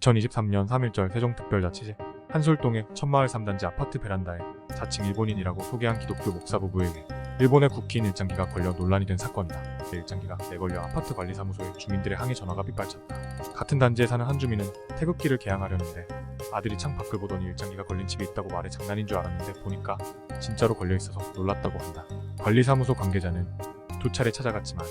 2023년 3일절 세종특별자치제 한솔동의 천마을 3단지 아파트 베란다에 자칭 일본인이라고 소개한 기독교 목사 부부에게 일본의 국기인 일장기가 걸려 논란이 된 사건이다. 일장기가 내걸려 아파트 관리사무소에 주민들의 항의 전화가 빗발쳤다. 같은 단지에 사는 한 주민은 태극기를 개양하려는데 아들이 창 밖을 보더니 일장기가 걸린 집이 있다고 말해 장난인 줄 알았는데 보니까 진짜로 걸려있어서 놀랐다고 한다. 관리사무소 관계자는 2차례 찾아갔지만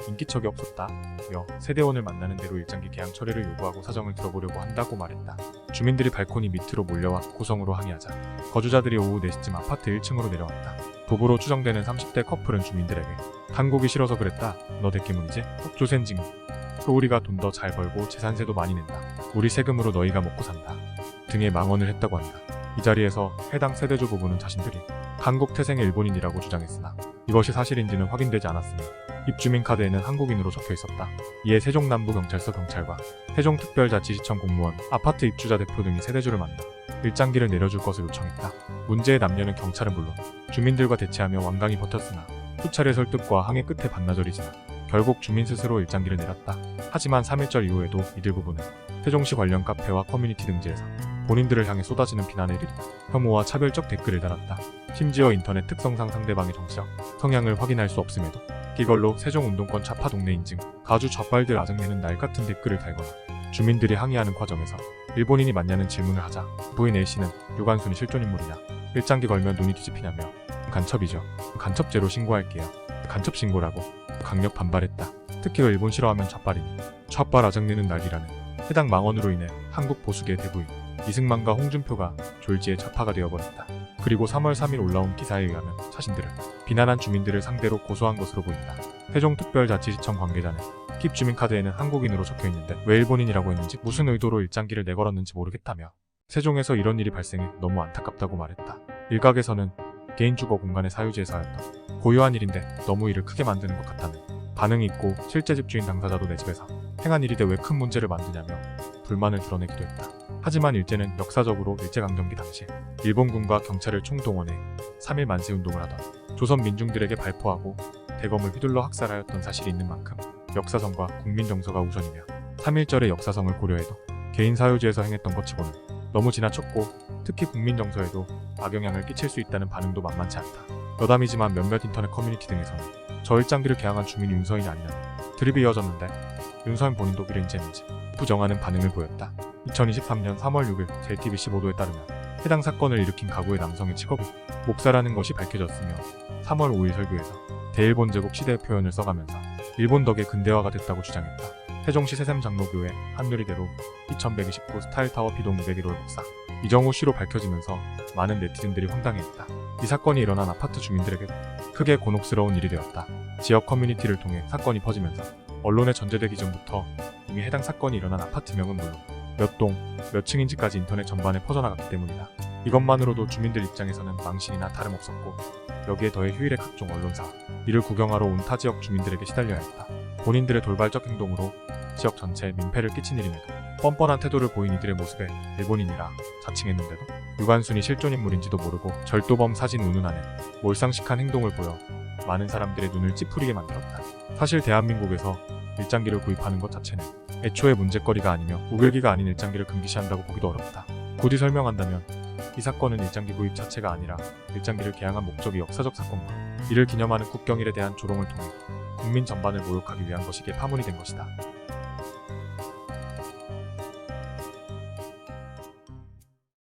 인기척이 없었다며 세대원을 만나는 대로 일장기 개양 철회를 요구하고 사정을 들어보려고 한다고 말했다. 주민들이 발코니 밑으로 몰려와 고성으로 항의하자 거주자들이 오후 4시쯤 아파트 1층으로 내려왔다. 부부로 추정되는 30대 커플은 주민들에게 한국이 싫어서 그랬다. 너 대깨문이지? 조센징. 우리가 돈 더 잘 벌고 재산세도 많이 낸다. 우리 세금으로 너희가 먹고 산다. 등의 망언을 했다고 한다. 이 자리에서 해당 세대주 부부는 자신들이 한국 태생의 일본인이라고 주장했으나 이것이 사실인지는 확인되지 않았으며 입주민 카드에는 한국인으로 적혀 있었다. 이에 세종남부경찰서 경찰과 세종특별자치시청 공무원, 아파트 입주자 대표 등이 세대주를 만나 일장기를 내려줄 것을 요청했다. 문제의 남녀는 경찰은 물론 주민들과 대치하며 완강히 버텼으나 수차례 설득과 항의 끝에 반나절이지만 결국 주민 스스로 일장기를 내렸다. 하지만 3일절 이후에도 이들 부부는 세종시 관련 카페와 커뮤니티 등지에서 본인들을 향해 쏟아지는 비난을 이르고 혐오와 차별적 댓글을 달았다. 심지어 인터넷 특성상 상대방의 정치적 성향을 확인할 수 없음에도 이걸로 세종운동권 좌파 동네 인증, 가주 좌빨들 아작내는 날 같은 댓글을 달거나 주민들이 항의하는 과정에서 일본인이 맞냐는 질문을 하자 부인 A씨는 유관순이 실존인물이냐, 일장기 걸면 눈이 뒤집히냐며 간첩이죠. 간첩죄로 신고할게요. 간첩 신고라고 강력 반발했다. 특히 일본 싫어하면 좌빨이니 좌빨 아작내는 날이라는 해당 망언으로 인해 한국 보수계 대부인 이승만과 홍준표가 졸지에 좌파가 되어버렸다. 그리고 3월 3일 올라온 기사에 의하면 자신들을 비난한 주민들을 상대로 고소한 것으로 보인다. 세종특별자치시청 관계자는 킵 주민카드에는 한국인으로 적혀있는데 왜 일본인이라고 했는지 무슨 의도로 일장기를 내걸었는지 모르겠다며 세종에서 이런 일이 발생해 너무 안타깝다고 말했다. 일각에서는 개인주거 공간의 사유지에서 하였던 고유한 일인데 너무 일을 크게 만드는 것 같다는 반응이 있고 실제 집주인 당사자도 내 집에서 행한 일인데 왜 큰 문제를 만드냐며 불만을 드러내기도 했다. 하지만 일제는 역사적으로 일제강점기 당시 일본군과 경찰을 총동원해 3.1 만세운동을 하던 조선 민중들에게 발포하고 대검을 휘둘러 학살하였던 사실이 있는 만큼 역사성과 국민정서가 우선이며 3.1절의 역사성을 고려해도 개인 사유지에서 행했던 것 치고는 너무 지나쳤고 특히 국민정서에도 악영향을 끼칠 수 있다는 반응도 만만치 않다. 여담이지만 몇몇 인터넷 커뮤니티 등에서는 저 일장기를 개항한 주민이 윤서인이 아니냐는 드립이 이어졌는데 윤서인 본인도 이른지인지 부정하는 반응을 보였다. 2023년 3월 6일 JTBC 보도에 따르면 해당 사건을 일으킨 가구의 남성의 직업이 목사라는 것이 밝혀졌으며 3월 5일 설교에서 대일본 제국 시대의 표현을 써가면서 일본 덕에 근대화가 됐다고 주장했다. 세종시 세샘장로교회 한누리대로 2129 스타일타워 비동 201호 목사 이정우 씨로 밝혀지면서 많은 네티즌들이 황당해했다. 이 사건이 일어난 아파트 주민들에게 크게 곤혹스러운 일이 되었다. 지역 커뮤니티를 통해 사건이 퍼지면서 언론에 전제되기 전부터 이미 해당 사건이 일어난 아파트명은 물론 몇 동, 몇 층인지까지 인터넷 전반에 퍼져나갔기 때문이다. 이것만으로도 주민들 입장에서는 망신이나 다름없었고 여기에 더해 휴일의 각종 언론사, 이를 구경하러 온 타 지역 주민들에게 시달려야 했다. 본인들의 돌발적 행동으로 지역 전체에 민폐를 끼친 일임에도 뻔뻔한 태도를 보인 이들의 모습에 일본인이라 자칭했는데도 유관순이 실존인물인지도 모르고 절도범 사진 운운하는 몰상식한 행동을 보여 많은 사람들의 눈을 찌푸리게 만들었다. 사실 대한민국에서 일장기를 구입하는 것 자체는 애초에 문제거리가 아니며 우길기가 아닌 일장기를 금기시한다고 보기도 어렵다. 굳이 설명한다면 이 사건은 일장기 구입 자체가 아니라 일장기를 개항한 목적이 역사적 사건과 이를 기념하는 국경일에 대한 조롱을 통해 국민 전반을 모욕하기 위한 것이기에 파문이 된 것이다.